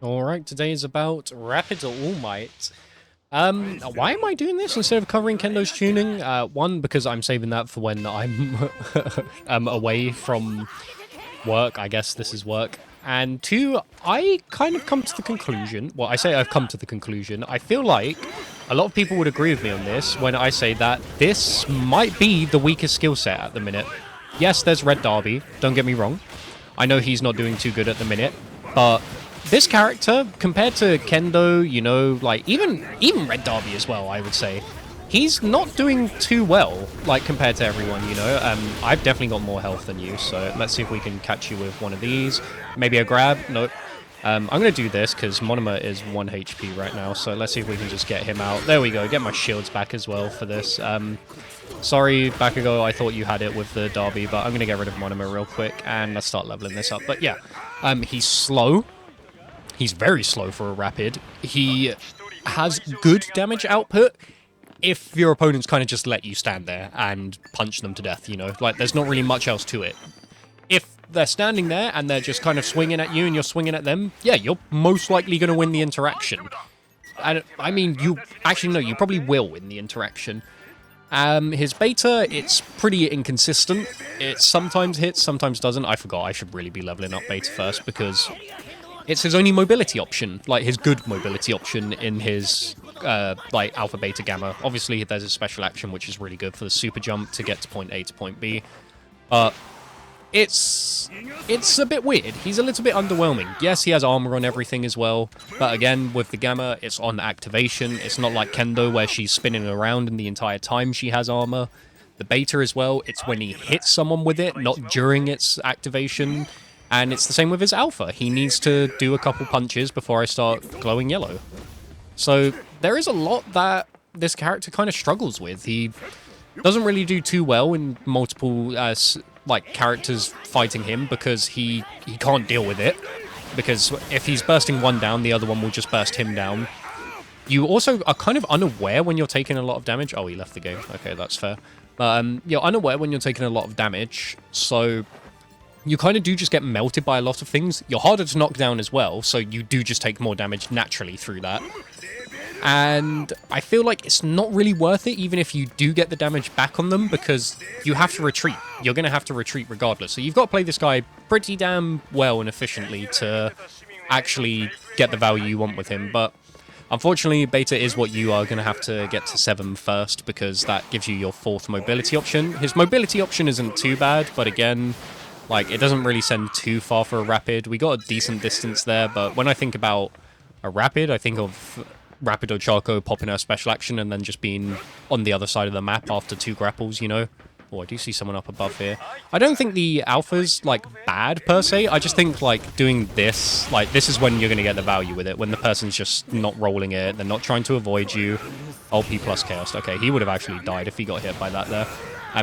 Alright, today is about Rapid All Might. Why am I doing this instead of covering Kendo's tuning? One, because I'm saving that for when I'm away from work. I guess this is work. And two, I kind of come to the conclusion, well, I say I've come to the conclusion, I feel like a lot of people would agree with me on this when I say that this might be the weakest skill set at the minute. Yes, there's Red Derby, don't get me wrong. I know he's not doing too good at the minute, but this character, compared to Kendo, you know, like, even Red Derby as well, I would say, he's not doing too well, like, compared to everyone, you know? I've definitely got more health than you, so let's see if we can catch you with one of these. Maybe a grab? Nope. I'm going to do this, because Monoma is 1 HP right now, so let's see if we can just get him out. There we go, get my shields back as well for this. Sorry, Bakugo, I thought you had it with the Derby, but I'm going to get rid of Monoma real quick, and let's start leveling this up. But yeah, he's slow. He's very slow for a rapid. He has good damage output if your opponents kind of just let you stand there and punch them to death, you know? Like, there's not really much else to it. If they're standing there and they're just kind of swinging at you and you're swinging at them, yeah, you're most likely going to win the interaction. And, I mean, you probably will win the interaction. His beta, it's pretty inconsistent. It sometimes hits, sometimes doesn't. I forgot I should really be leveling up beta first because it's his only mobility option, like his good mobility option in his, like, alpha, beta, gamma. Obviously, there's a special action, which is really good for the super jump to get to point A to point B. But it's a bit weird. He's a little bit underwhelming. Yes, he has armor on everything as well. But again, with the gamma, it's on activation. It's not like Kendo, where she's spinning around and the entire time she has armor. The beta as well, it's when he hits someone with it, not during its activation. And it's the same with his alpha. He needs to do a couple punches before I start glowing yellow. So there is a lot that this character kind of struggles with. He doesn't really do too well in multiple like characters fighting him because he can't deal with it. Because if he's bursting one down, the other one will just burst him down. You also are kind of unaware when you're taking a lot of damage. Oh, he left the game. Okay, that's fair. You're unaware when you're taking a lot of damage, so you kind of do just get melted by a lot of things. You're harder to knock down as well, so you do just take more damage naturally through that. And I feel like it's not really worth it, even if you do get the damage back on them, because you have to retreat. You're going to have to retreat regardless. So you've got to play this guy pretty damn well and efficiently to actually get the value you want with him. But unfortunately, beta is what you are going to have to get to 7 first, because that gives you your 4th mobility option. His mobility option isn't too bad, but again, like, it doesn't really send too far for a rapid. We got a decent distance there, but when I think about a rapid, I think of Rapid Ochaco popping her special action and then just being on the other side of the map after 2 grapples, you know? Oh, I do see someone up above here. I don't think the alpha's, like, bad, per se. I just think, like, doing this, like, this is when you're going to get the value with it, when the person's just not rolling it, they're not trying to avoid you. Oh, P plus chaos. Okay, he would have actually died if he got hit by that there.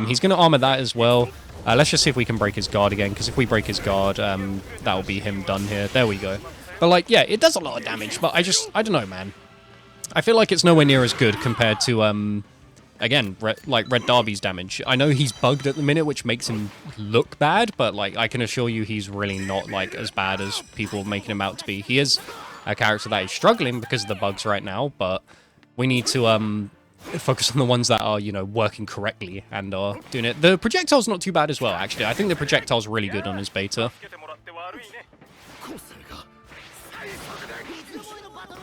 He's going to armor that as well. Let's just see if we can break his guard again, because if we break his guard, that'll be him done here. There we go. But, like, yeah, it does a lot of damage, but I don't know, man. I feel like it's nowhere near as good compared to, again, Red Derby's damage. I know he's bugged at the minute, which makes him look bad, but, like, I can assure you he's really not, like, as bad as people are making him out to be. He is a character that is struggling because of the bugs right now, but we need to, focus on the ones that are, you know, working correctly and are doing it. The projectile's not too bad as well, actually. I think the projectile's really good on his beta.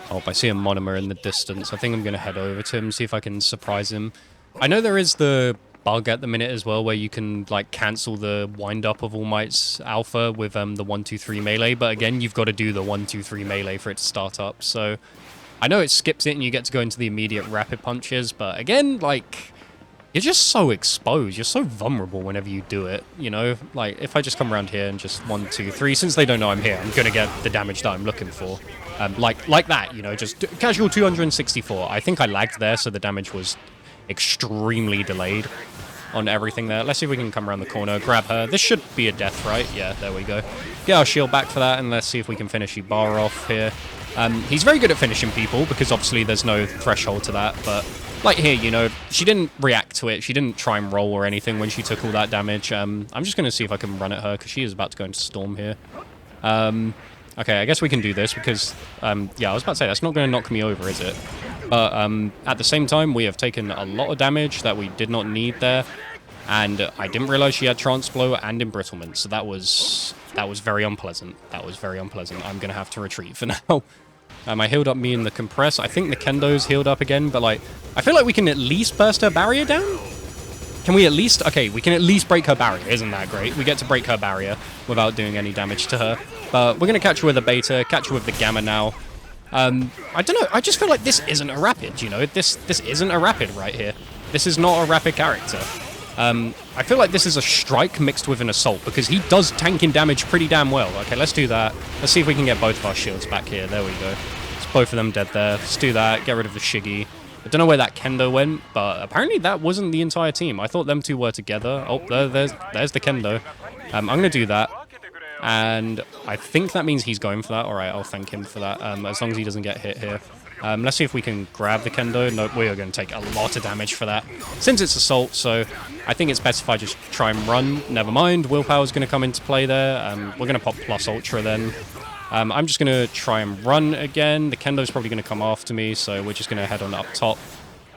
Oh, I see a Monoma in the distance. I think I'm going to head over to him, see if I can surprise him. I know there is the bug at the minute as well, where you can, like, cancel the wind-up of All Might's alpha with the 1-2-3 melee, but again, you've got to do the 1-2-3 melee for it to start up, so I know it skips it and you get to go into the immediate rapid punches, but again, like, you're just so exposed. You're so vulnerable whenever you do it, you know? Like, if I just come around here and just 1-2-3, since they don't know I'm here, I'm going to get the damage that I'm looking for. Like that, you know, just casual 264. I think I lagged there, so the damage was extremely delayed on everything there. Let's see if we can come around the corner, grab her. This should be a death, right? Yeah, there we go. Get our shield back for that, and let's see if we can finish Ibara off here. He's very good at finishing people, because obviously there's no threshold to that, but like here, you know, she didn't react to it. She didn't try and roll or anything when she took all that damage. I'm just going to see if I can run at her, because she is about to go into Storm here. Okay, I guess we can do this because, yeah, I was about to say, that's not going to knock me over, is it? But at the same time, we have taken a lot of damage that we did not need there. And I didn't realize she had Trance Blow and Embrittlement, so that was very unpleasant. That was very unpleasant. I'm going to have to retreat for now. I healed up me in the Compress. I think the Kendo's healed up again, but, like, I feel like we can at least burst her barrier down? Can we at least... Okay, we can at least break her barrier. Isn't that great? We get to break her barrier without doing any damage to her. But we're going to catch her with a Beta, catch her with the Gamma now. I don't know. I just feel like this isn't a Rapid, you know? This isn't a Rapid right here. This is not a Rapid character. I feel like this is a Strike mixed with an Assault, because he does tanking damage pretty damn well. Okay, let's do that. Let's see if we can get both of our shields back here. There we go. It's both of them dead there. Let's do that. Get rid of the Shiggy. I don't know where that Kendo went, but apparently that wasn't the entire team. I thought them two were together. Oh, there's the Kendo. I'm going to do that. And I think that means he's going for that. All right, I'll thank him for that, as long as he doesn't get hit here. Let's see if we can grab the Kendo. Nope, we are going to take a lot of damage for that. Since it's Assault, so I think it's best if I just try and run. Never mind, Willpower's going to come into play there. We're going to pop Plus Ultra then. I'm just going to try and run again. The Kendo's probably going to come after me, so we're just going to head on up top.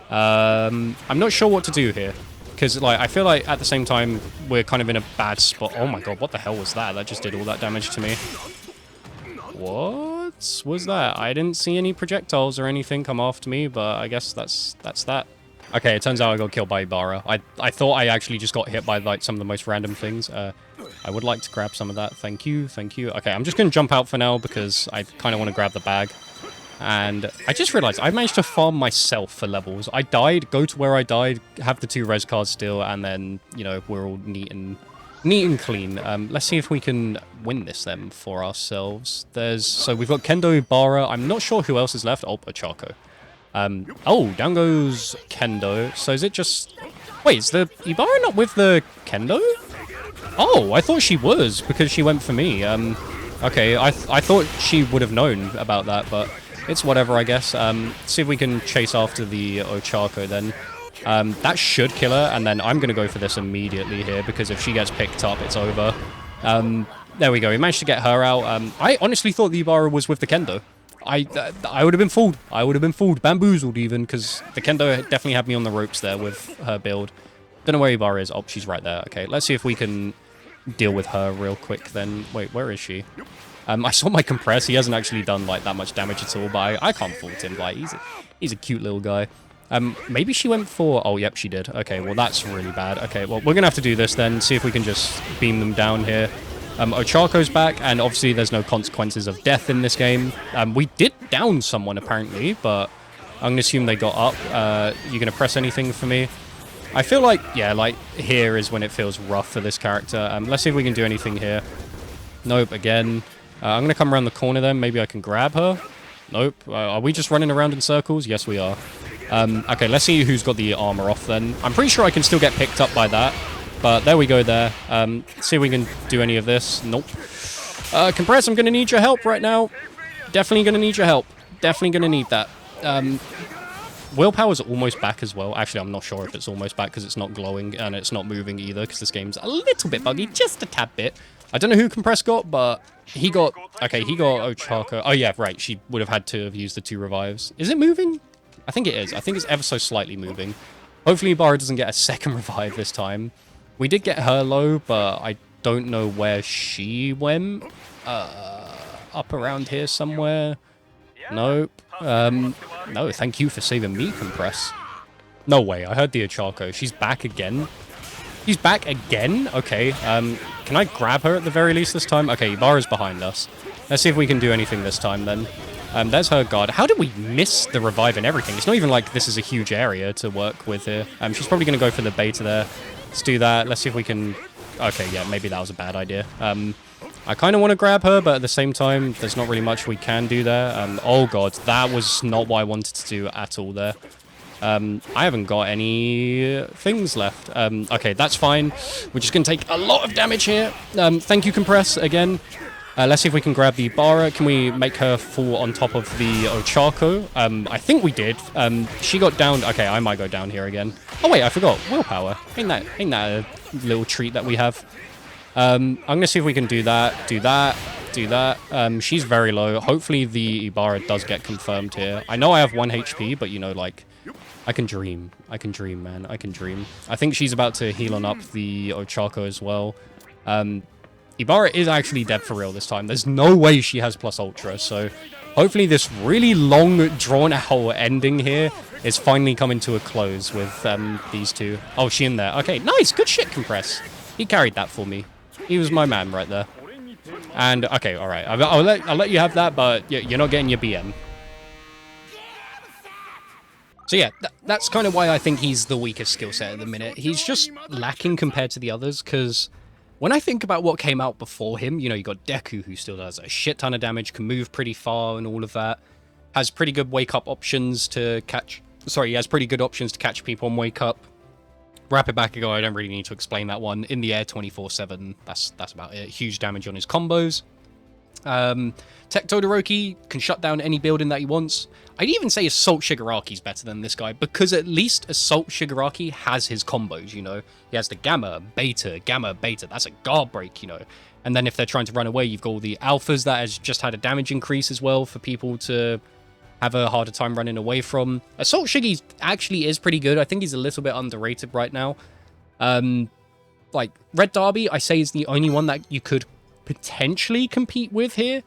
I'm not sure what to do here, because like I feel like at the same time we're kind of in a bad spot. Oh my god, what the hell was that? That just did all that damage to me. What was that? I didn't see any projectiles or anything come after me, but I guess that's that. Okay, it turns out I got killed by Ibara. I thought I actually just got hit by like some of the most random things. I would like to grab some of that. Thank you, thank you. Okay, I'm just going to jump out for now because I kind of want to grab the bag. And I just realized I managed to farm myself for levels. I died, go to where I died, have the 2 res cards still, and then, you know, we're all neat and clean. Let's see if we can win this then for ourselves. So we've got Kendo, Ibara. I'm not sure who else is left. Oh, ochaco. Oh, down goes Kendo. So is it just... Wait, is the Ibara not with the Kendo? Oh, I thought she was because she went for me. Okay, I thought she would have known about that, but it's whatever, I guess. See if we can chase after the ochaco then. That should kill her, and then I'm going to go for this immediately here, because if she gets picked up, it's over. There we go. We managed to get her out. I honestly thought the Ibara was with the Kendo. I would have been fooled. I would have been fooled. Bamboozled, even, because the Kendo definitely had me on the ropes there with her build. Don't know where Ibara is. Oh, she's right there. Okay, let's see if we can deal with her real quick then. Wait, where is she? I saw my Compress. He hasn't actually done, like, that much damage at all, but I can't fault him. Like, he's a cute little guy. Maybe she went for... Oh, yep, she did. Okay, well, that's really bad. Okay, well, we're going to have to do this then. See if we can just beam them down here. Ochaco's back, and obviously there's no consequences of death in this game. We did down someone, apparently, but I'm going to assume they got up. You going to press anything for me? I feel like, yeah, like, here is when it feels rough for this character. Let's see if we can do anything here. Nope, again. I'm going to come around the corner then. Maybe I can grab her. Nope. Are we just running around in circles? Yes, we are. Okay, let's see who's got the armor off then. I'm pretty sure I can still get picked up by that. But there we go there. See if we can do any of this. Nope. Compress, I'm going to need your help right now. Definitely going to need your help. Definitely going to need that. Willpower's almost back as well. Actually, I'm not sure if it's almost back because it's not glowing and it's not moving either because this game's a little bit buggy. Just a tad bit. I don't know who Compress got, but he got... Okay, he got Ochaco. Oh, yeah, right. She would have had to have used the 2 revives. Is it moving? I think it is. I think it's ever so slightly moving. Hopefully, Ibara doesn't get a second revive this time. We did get her low, but I don't know where she went. Up around here somewhere. Nope. No, thank you for saving me, Compress. No way. I heard the Ochaco. She's back again. She's back again? Okay. Can I grab her at the very least this time? Okay, Ibara's behind us. Let's see if we can do anything this time then. There's her guard. How did we miss the revive and everything? It's not even like this is a huge area to work with here. She's probably going to go for the beta there. Let's do that. Let's see if we can... Okay, yeah, maybe that was a bad idea. I kind of want to grab her, but at the same time, there's not really much we can do there. Oh, God, that was not what I wanted to do at all there. I haven't got any things left. Okay, that's fine. We're just going to take a lot of damage here. Thank you, Compress, again. Let's see if we can grab the Ibara. Can we make her fall on top of the Ochaco? I think we did. She got downed. Okay, I might go down here again. Oh, wait, I forgot. Willpower. Ain't that a little treat that we have? I'm going to see if we can do that. Do that. do that. She's very low. Hopefully the Ibara does get confirmed here. I know I have 1 HP, but, you know, like, I can dream. I can dream, man. I can dream. I think she's about to heal on up the Ochaco as well. Ibara is actually dead for real this time. There's no way she has plus ultra, so hopefully this really long, drawn-out ending here is finally coming to a close with these two. Oh, she in there. Okay, nice. Good shit, Compress. He carried that for me. He was my man right there. And, okay, all right. I'll let you have that, but you're not getting your BM. So yeah, that's kind of why I think he's the weakest skill set at the minute. He's just lacking compared to the others, because when I think about what came out before him, you know, you got Deku, who still does a shit ton of damage, can move pretty far and all of that, has pretty good wake-up options to catch... Sorry, he has pretty good options to catch people on wake-up. Rapid Bakugo, I don't really need to explain that one. In the air 24/7, that's about it. Huge damage on his combos. Tech Todoroki can shut down any building that he wants. I'd even say Assault Shigaraki's better than this guy, because at least Assault Shigaraki has his combos, you know. He has the Gamma, Beta, that's a guard break, you know. And then if they're trying to run away, you've got all the Alphas that has just had a damage increase as well for people to have a harder time running away from. Assault Shiggy actually is pretty good. I think he's a little bit underrated right now. Like, Red Derby, I say, is the only one that you could potentially compete with here.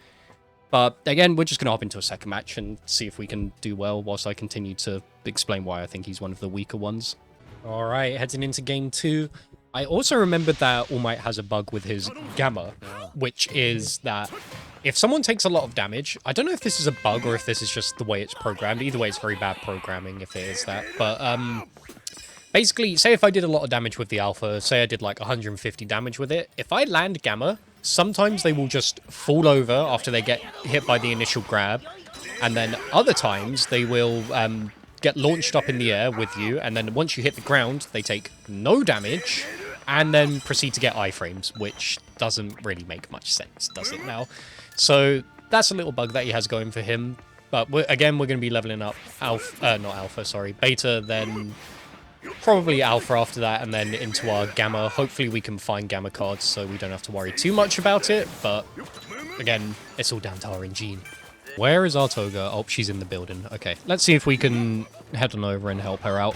But again, we're just going to hop into a second match and see if we can do well whilst I continue to explain why I think he's one of the weaker ones. All right, heading into game 2. I also remembered that All Might has a bug with his Gamma, which is that if someone takes a lot of damage, I don't know if this is a bug or if this is just the way it's programmed. Either way, it's very bad programming if it is that. But basically, say if I did a lot of damage with the Alpha, say I did like 150 damage with it, if I land Gamma, sometimes they will just fall over after they get hit by the initial grab, and then other times they will get launched up in the air with you, and then once you hit the ground, they take no damage, and then proceed to get iframes, which doesn't really make much sense, does it now? So that's a little bug that he has going for him, but again, we're going to be leveling up Beta, then probably Alpha after that, and then into our Gamma. Hopefully we can find Gamma cards so we don't have to worry too much about it, but again, it's all down to RNG. Where is our Toga? Oh, she's in the building. Okay, let's see if we can head on over and help her out.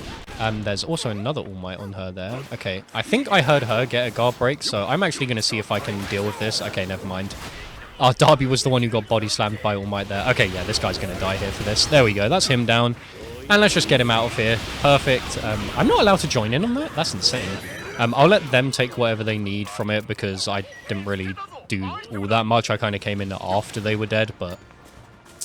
There's also another All Might on her there. Okay, I think I heard her get a guard break, so I'm actually going to see if I can deal with this. Okay, never mind. Dabi was the one who got body slammed by All Might there. Okay, yeah, this guy's going to die here for this. There we go, that's him down. And let's just get him out of here. Perfect. I'm not allowed to join in on that? That's insane. I'll let them take whatever they need from it, because I didn't really do all that much. I kind of came in after they were dead, but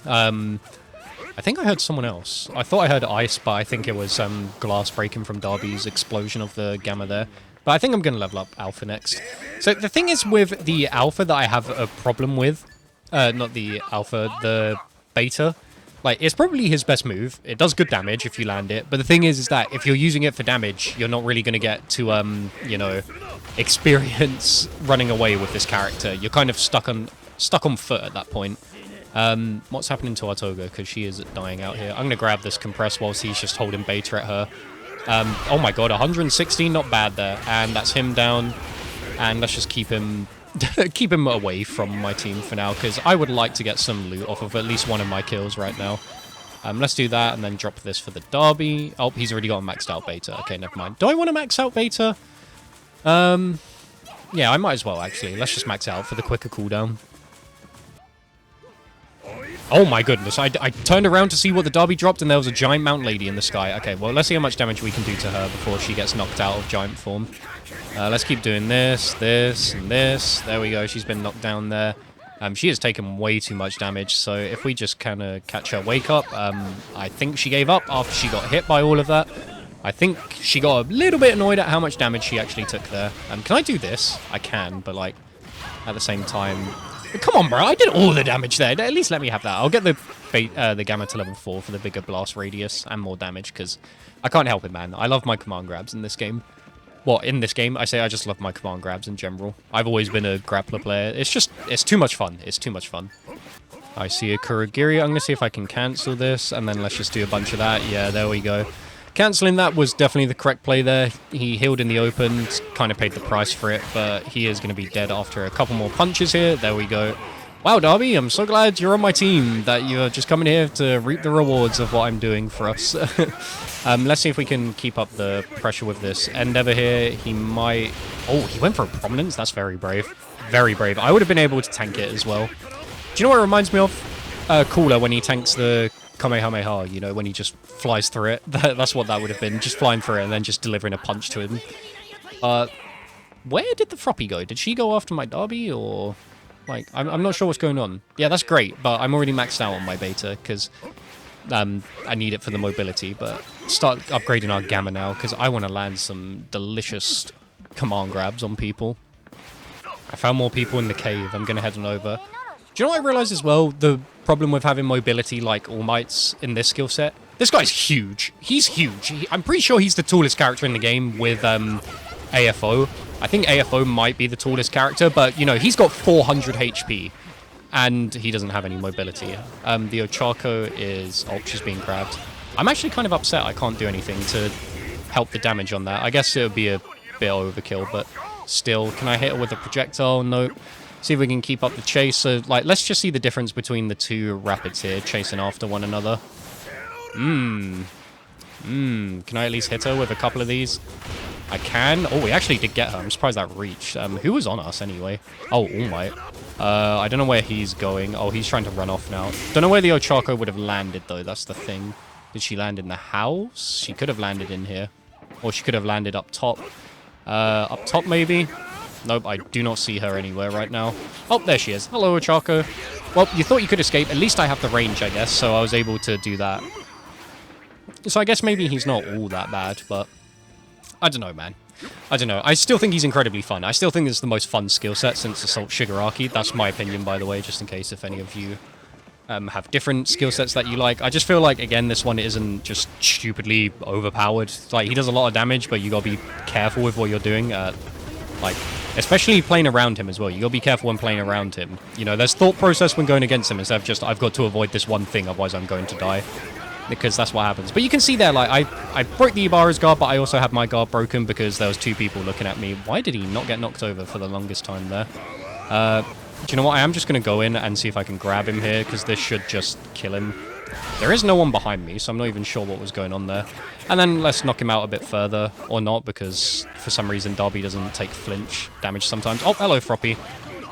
I think I heard someone else. I thought I heard ice, but I think it was glass breaking from Darby's explosion of the Gamma there. But I think I'm going to level up Alpha next. So the thing is with the Alpha that I have a problem with, not the Alpha, the Beta, like, it's probably his best move. It does good damage if you land it, but the thing is that if you're using it for damage, you're not really going to get to, you know, experience running away with this character. You're kind of stuck on foot at that point. What's happening to our Toga? Because she is dying out here. I'm going to grab this Compress whilst he's just holding Beta at her. Oh my god, 116, not bad there. And that's him down. And let's just keep him keep him away from my team for now, because I would like to get some loot off of at least one of my kills right now. Let's do that and then drop this for the Derby. Oh, he's already got a maxed out Beta. Okay, never mind. Do I want to max out Beta? Yeah, I might as well, actually. Let's just max out for the quicker cooldown. Oh my goodness, I turned around to see what the Derby dropped and there was a giant Mount Lady in the sky. Okay, well, let's see how much damage we can do to her before she gets knocked out of giant form. Let's keep doing this, and this. There we go, she's been knocked down there. She has taken way too much damage, so if we just kind of catch her wake up, I think she gave up after she got hit by all of that. I think she got a little bit annoyed at how much damage she actually took there. Can I do this? I can, but like, at the same time... Come on, bro, I did all the damage there. At least let me have that. I'll get the Gamma to level 4 for the bigger blast radius and more damage, because I can't help it, man. I love my command grabs in this game. Well, in this game, I say I just love my command grabs in general. I've always been a grappler player. It's too much fun. It's too much fun. I see a Kurogiri. I'm going to see if I can cancel this, and then let's just do a bunch of that. Yeah, there we go. Cancelling that was definitely the correct play there. He healed in the open, kind of paid the price for it, but he is going to be dead after a couple more punches here. There we go. Wow, Dabi, I'm so glad you're on my team, that you're just coming here to reap the rewards of what I'm doing for us. Let's see if we can keep up the pressure with this. Endeavor here, he might... Oh, he went for a prominence? That's very brave. Very brave. I would have been able to tank it as well. Do you know what it reminds me of? Cooler, when he tanks the Kamehameha, you know, when he just flies through it. That's what that would have been, just flying through it and then just delivering a punch to him. Where did the Froppy go? Did she go after my Dabi, or... Like, I'm not sure what's going on. Yeah, that's great, but I'm already maxed out on my beta, because I need it for the mobility, but start upgrading our gamma now, because I want to land some delicious command grabs on people. I found more people in the cave. I'm going to head on over. Do you know what I realized as well? The problem with having mobility like All Mights in this skill set? This guy's huge. He's huge. I'm pretty sure he's the tallest character in the game with AFO. I think AFO might be the tallest character, but, you know, he's got 400 HP, and he doesn't have any mobility. The Ochaco is... Oh, she's being grabbed. I'm actually kind of upset I can't do anything to help the damage on that. I guess it would be a bit overkill, but still. Can I hit her with a projectile? No. See if we can keep up the chase. So, like, let's just see the difference between the two rapids here, chasing after one another. Can I at least hit her with a couple of these? I can. Oh, we actually did get her. I'm surprised that reached. Who was on us anyway? Oh, All Might. I don't know where he's going. Oh, he's trying to run off now. Don't know where the Ochaco would have landed, though. That's the thing. Did she land in the house? She could have landed in here. Or she could have landed up top. Up top, maybe? Nope, I do not see her anywhere right now. Oh, there she is. Hello, Ochaco. Well, you thought you could escape. At least I have the range, I guess, so I was able to do that. So I guess maybe he's not all that bad, but... I don't know, man. I don't know. I still think he's incredibly fun. I still think it's the most fun skill set since Assault Shigaraki. That's my opinion, by the way, just in case if any of you have different skill sets that you like. I just feel like, again, this one isn't just stupidly overpowered. Like, he does a lot of damage, but you gotta be careful with what you're doing. Like, especially playing around him as well. You gotta be careful when playing around him. You know, there's thought process when going against him instead of just, I've got to avoid this one thing, otherwise I'm going to die. Because that's what happens. But you can see there, like, I broke the Ibara's guard, but I also had my guard broken because there was two people looking at me. Why did he not get knocked over for the longest time there? Do you know what? I am just going to go in and see if I can grab him here, because this should just kill him. There is no one behind me, so I'm not even sure what was going on there. And then let's knock him out a bit further, or not, because for some reason Dabi doesn't take flinch damage sometimes. Oh, hello, Froppy.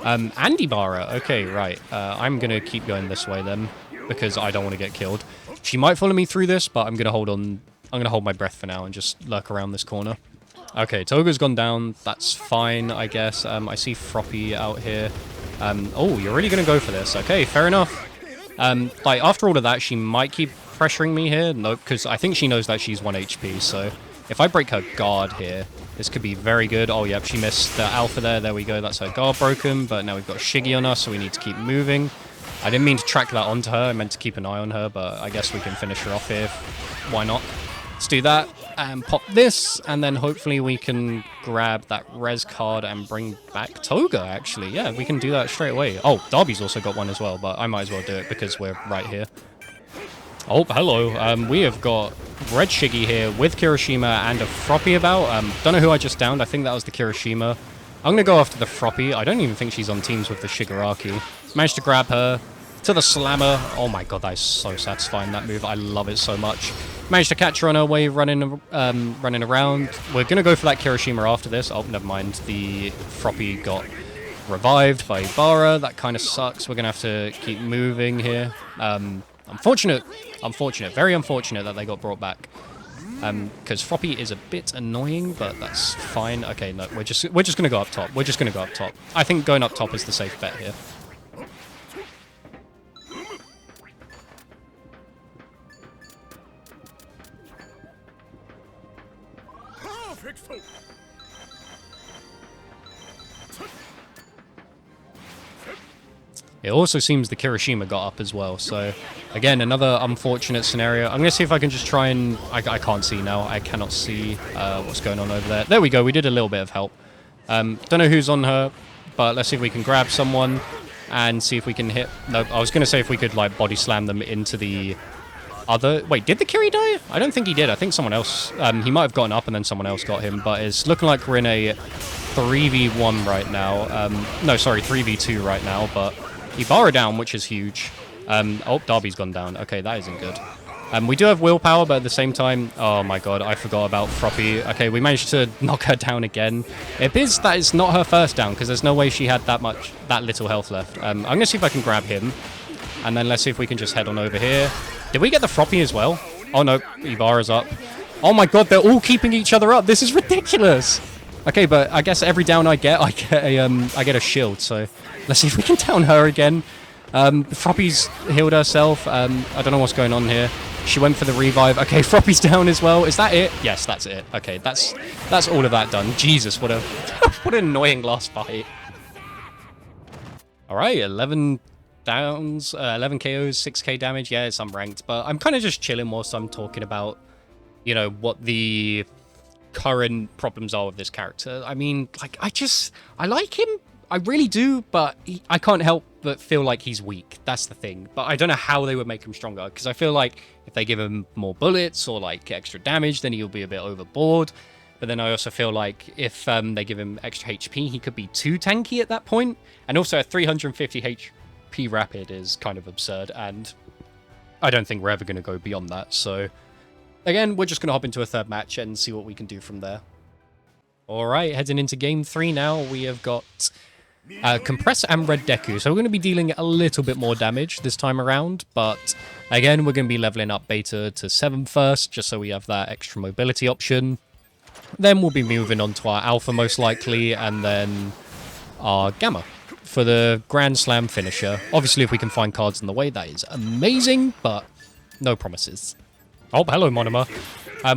And Ibara. Okay, right. I'm going to keep going this way then, because I don't want to get killed. She might follow me through this, but I'm going to hold on. I'm going to hold my breath for now and just lurk around this corner. Okay, Toga's gone down. That's fine, I guess. I see Froppy out here. Oh, you're really going to go for this. Okay, fair enough. Like, after all of that, she might keep pressuring me here. Nope, because I think she knows that she's 1 HP, so if I break her guard here, this could be very good. Oh, yep, she missed the alpha there. There we go. That's her guard broken, but now we've got Shiggy on us, so we need to keep moving. I didn't mean to track that onto her. I meant to keep an eye on her, but I guess we can finish her off here. Why not? Let's do that and pop this, and then hopefully we can grab that res card and bring back Toga, actually. Yeah, we can do that straight away. Oh, Dabi's also got one as well, but I might as well do it because we're right here. Oh, hello. We have got Red Shiggy here with Kirishima and a Froppy about. Don't know who I just downed. I think that was the Kirishima. I'm going to go after the Froppy. I don't even think she's on teams with the Shigaraki. Managed to grab her to the slammer. Oh my god, that is so satisfying, that move. I love it so much. Managed to catch her on her way running around. We're going to go for that Kirishima after this. Oh, never mind. The Froppy got revived by Ibara. That kind of sucks. We're going to have to keep moving here. Unfortunate. Very unfortunate that they got brought back. Because Froppy is a bit annoying, but that's fine. Okay, no, we're just going to go up top. We're just going to go up top. I think going up top is the safe bet here. It also seems the Kirishima got up as well, so again, another unfortunate scenario. I'm going to see if I can just try and... I can't see now. I cannot see what's going on over there. There we go. We did a little bit of help. Don't know who's on her, but let's see if we can grab someone and see if we can hit... Nope, I was going to say if we could like body slam them into the other... Wait, did the Kiri die? I don't think he did. I think someone else... he might have gotten up and then someone else got him, but it's looking like we're in a 3v1 right now. No, sorry, 3v2 right now, but... Ibara down, which is huge. Oh, Dabi's gone down. Okay, that isn't good. We do have willpower, but at the same time... Oh my god, I forgot about Froppy. Okay, we managed to knock her down again. It appears that it's not her first down, because there's no way she had that little health left. I'm going to see if I can grab him. And then let's see if we can just head on over here. Did we get the Froppy as well? Oh no, Ibara's up. Oh my god, they're all keeping each other up. This is ridiculous. Okay, but I guess every down I get a shield. So let's see if we can down her again. Froppy's healed herself. I don't know what's going on here. She went for the revive. Okay, Froppy's down as well. Is that it? Yes, that's it. Okay, that's all of that done. Jesus, what an annoying last fight. All right, 11 downs, 11 KOs, 6k damage. Yeah, it's unranked, but I'm kind of just chilling whilst I'm talking about, you know, what the current problems are with this character. I mean, like, I like him. I really do, but I can't help but feel like he's weak. That's the thing. But I don't know how they would make him stronger, because I feel like if they give him more bullets or, like, extra damage, then he'll be a bit overboard. But then I also feel like if they give him extra HP, he could be too tanky at that point. And also a 350 HP rapid is kind of absurd, and I don't think we're ever going to go beyond that. So, again, we're just going to hop into a third match and see what we can do from there. Alright, heading into game 3 now. We have got... Compress and Red Deku, so we're going to be dealing a little bit more damage this time around, but again, we're going to be leveling up Beta to 7 first, just so we have that extra mobility option. Then we'll be moving on to our Alpha most likely, and then our Gamma for the Grand Slam finisher. Obviously, if we can find cards in the way, that is amazing, but no promises. Oh, hello, Monoma.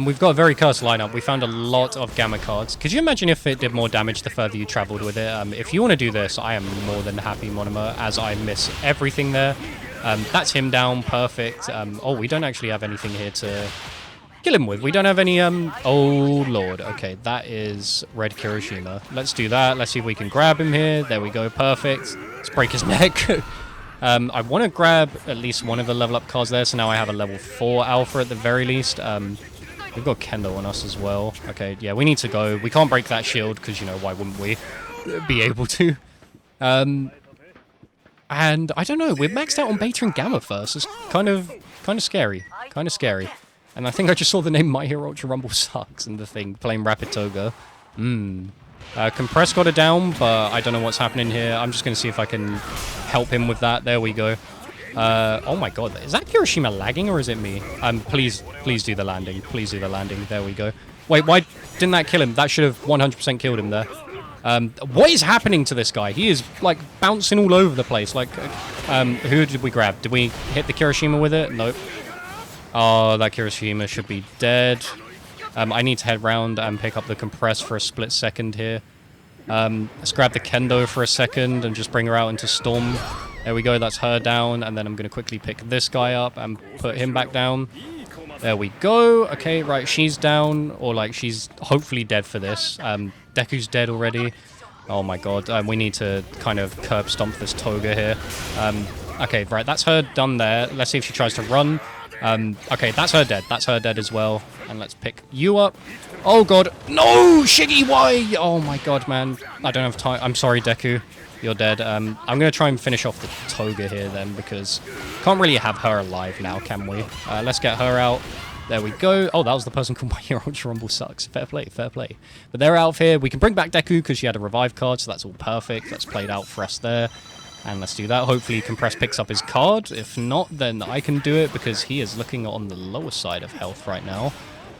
We've got a very cursed lineup. We found a lot of Gamma cards. Could you imagine if it did more damage the further you traveled with it? If you want to do this, I am more than happy, Monoma, as I miss everything there. That's him down. Perfect. Oh, we don't actually have anything here to kill him with. We don't have any... Oh, Lord. Okay, that is Red Kirishima. Let's do that. Let's see if we can grab him here. There we go. Perfect. Let's break his neck. I want to grab at least one of the level up cards there, so now I have a level 4 Alpha at the very least. We've got Kendo on us as well. Okay, yeah, we need to go. We can't break that shield, because, you know, why wouldn't we be able to? And I don't know, we're maxed out on Beta and Gamma first. It's kind of scary. Kind of scary. And I think I just saw the name My Hero Ultra Rumble Sucks in the thing, playing Rapid Toga. Compress got it down, but I don't know what's happening here. I'm just going to see if I can help him with that. There we go. Oh my god, is that Kirishima lagging or is it me? Please do the landing. Please do the landing. There we go. Wait, why didn't that kill him? That should have 100% killed him there. What is happening to this guy? He is, like, bouncing all over the place. Like, who did we grab? Did we hit the Kirishima with it? Nope. Oh, that Kirishima should be dead. I need to head round and pick up the compress for a split second here. Let's grab the Kendo for a second and just bring her out into Storm. There we go, that's her down, and then I'm going to quickly pick this guy up and put him back down. There we go. Okay, right, she's down, or like she's hopefully dead for this. Deku's dead already. Oh my god, we need to kind of curb stomp this Toga here. Okay, right, that's her done there. Let's see if she tries to run. Okay, that's her dead. That's her dead as well. And let's pick you up. Oh god, no, Shiggy, why? Oh my god, man. I don't have time. I'm sorry, Deku. You're dead. I'm going to try and finish off the Toga here then, because can't really have her alive now, can we? Let's get her out. There we go. Oh, that was the person called My Hero Ultra Rumble Sucks. Fair play, fair play. But they're out of here. We can bring back Deku because she had a revive card, so that's all perfect. That's played out for us there. And let's do that. Hopefully Compress picks up his card. If not, then I can do it because he is looking on the lower side of health right now.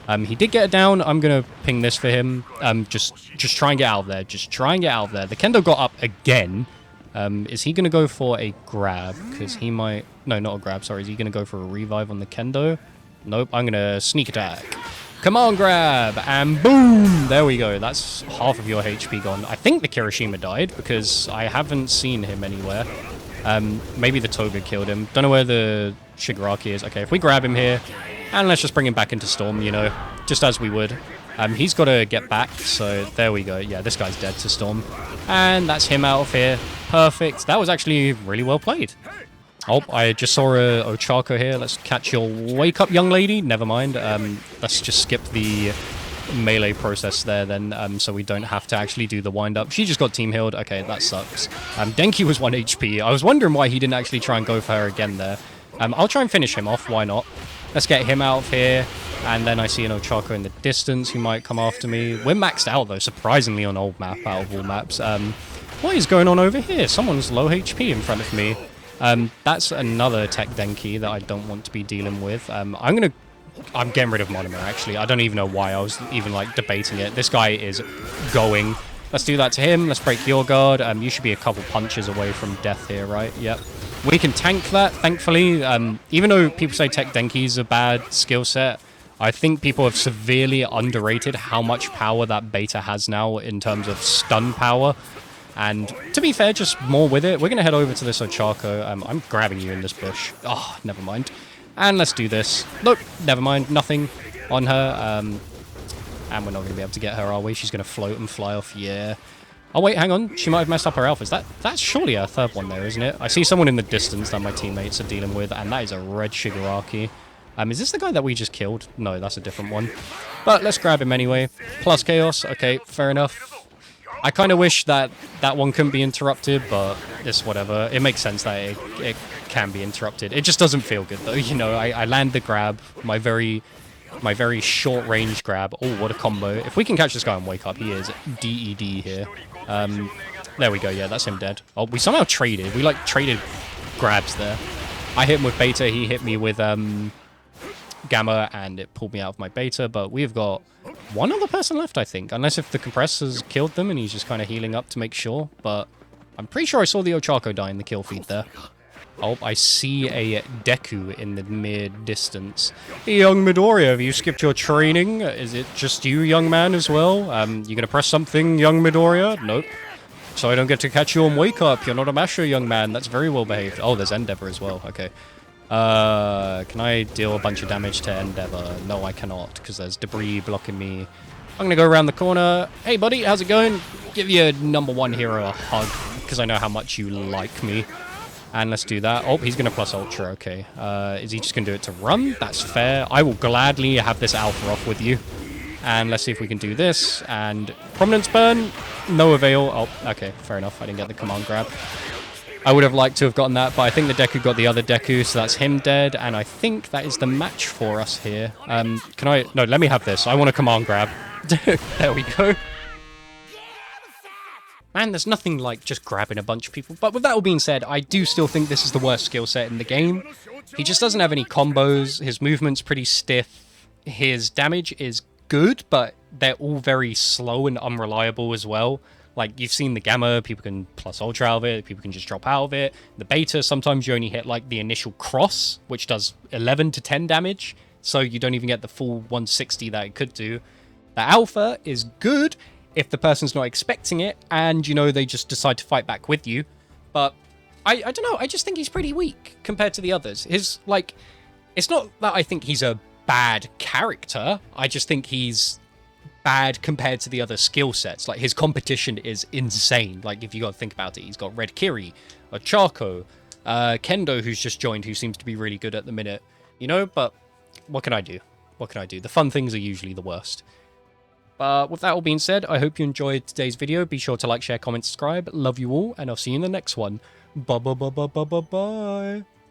He did get it down. I'm going to ping this for him. Just try and get out of there. Just try and get out of there. The Kendo got up again. Is he going to go for a grab? Because he might... No, not a grab. Sorry. Is he going to go for a revive on the Kendo? Nope. I'm going to sneak attack. Come on, grab. And boom. There we go. That's half of your HP gone. I think the Kirishima died because I haven't seen him anywhere. Maybe the Toga killed him. Don't know where the Shigaraki is. Okay, if we grab him here... And let's just bring him back into Storm, you know, just as we would. He's got to get back, so there we go. Yeah, this guy's dead to Storm. And that's him out of here. Perfect. That was actually really well played. Oh, I just saw a Ochaco here. Let's catch your wake up, young lady. Never mind. Let's just skip the melee process there then, so we don't have to actually do the wind-up. She just got team healed. Okay, that sucks. Denki was 1 HP. I was wondering why he didn't actually try and go for her again there. I'll try and finish him off. Why not? Let's get him out of here. And then I see an ochaco in the distance who might come after me. We're maxed out, though, surprisingly, on old map out of all maps. What is going on over here? Someone's low HP in front of me. That's another tech denki that I don't want to be dealing with. I'm getting rid of Monomer, actually. I don't even know why I was even, like, debating it. This guy is going. Let's do that to him. Let's break your guard. You should be a couple punches away from death here, right? Yep. We can tank that, thankfully. Even though people say tech denki is a bad skill set, I think people have severely underrated how much power that beta has now in terms of stun power. And to be fair, just more with it. We're going to head over to this ochaco. I'm grabbing you in this bush. Oh, never mind. And let's do this. Nope, never mind. Nothing on her. And we're not going to be able to get her, are we? She's going to float and fly off. Yeah. Oh, wait, hang on. She might have messed up her alphas. That's surely our third one there, isn't it? I see someone in the distance that my teammates are dealing with, and that is a red shigaraki. Is this the guy that we just killed? No, that's a different one. But let's grab him anyway. Plus chaos. Okay, fair enough. I kind of wish that that one couldn't be interrupted, but it's whatever. It makes sense that it can be interrupted. It just doesn't feel good, though. You know, I land the grab, my very short range grab. Oh, what a combo. If we can catch this guy and wake up, he is DED here. There we go. Yeah, that's him dead. Oh, we somehow traded. We, like, traded grabs there. I hit him with beta. He hit me with gamma, and it pulled me out of my beta, but we've got one other person left, I think. Unless if the compressors killed them and he's just kind of healing up to make sure. But I'm pretty sure I saw the ochaco die in the kill feed there. Oh, I see a deku in the mid-distance. Young Midoriya, have you skipped your training? Is it just you, young man, as well? You gonna press something, young Midoriya? Nope. So I don't get to catch you on wake up. You're not a masher, young man. That's very well behaved. Oh, there's Endeavor as well. Okay. Can I deal a bunch of damage to Endeavor? No, I cannot, because there's debris blocking me. I'm gonna go around the corner. Hey, buddy, how's it going? Give your #1 hero a hug, because I know how much you like me. And let's do that. Oh, he's gonna plus ultra, okay. Is he just gonna do it to run? That's fair. I will gladly have this alpha off with you. And let's see if we can do this. And prominence burn, no avail. Oh, okay, fair enough. I didn't get the command grab. I would have liked to have gotten that, but I think the Deku got the other Deku, so that's him dead, and I think that is the match for us here. Can I... No, let me have this. I want a command grab. There we go. Man, there's nothing like just grabbing a bunch of people. But with that all being said, I do still think this is the worst skill set in the game. He just doesn't have any combos. His movement's pretty stiff. His damage is good, but they're all very slow and unreliable as well. Like, you've seen the Gamma, people can plus Ultra out of it, people can just drop out of it. The Beta, sometimes you only hit, like, the initial cross, which does 11 to 10 damage, so you don't even get the full 160 that it could do. The Alpha is good if the person's not expecting it, and, you know, they just decide to fight back with you. But, I don't know, I just think he's pretty weak compared to the others. His, like, it's not that I think he's a bad character, I just think he's bad compared to the other skill sets. Like, his competition is insane. Like, if you got to think about it, he's got Red Kiri, Ochaco, Kendo, who's just joined, who seems to be really good at the minute. You know, but what can I do? What can I do? The fun things are usually the worst. But with that all being said, I hope you enjoyed today's video. Be sure to like, share, comment, subscribe. Love you all, and I'll see you in the next one. Bye.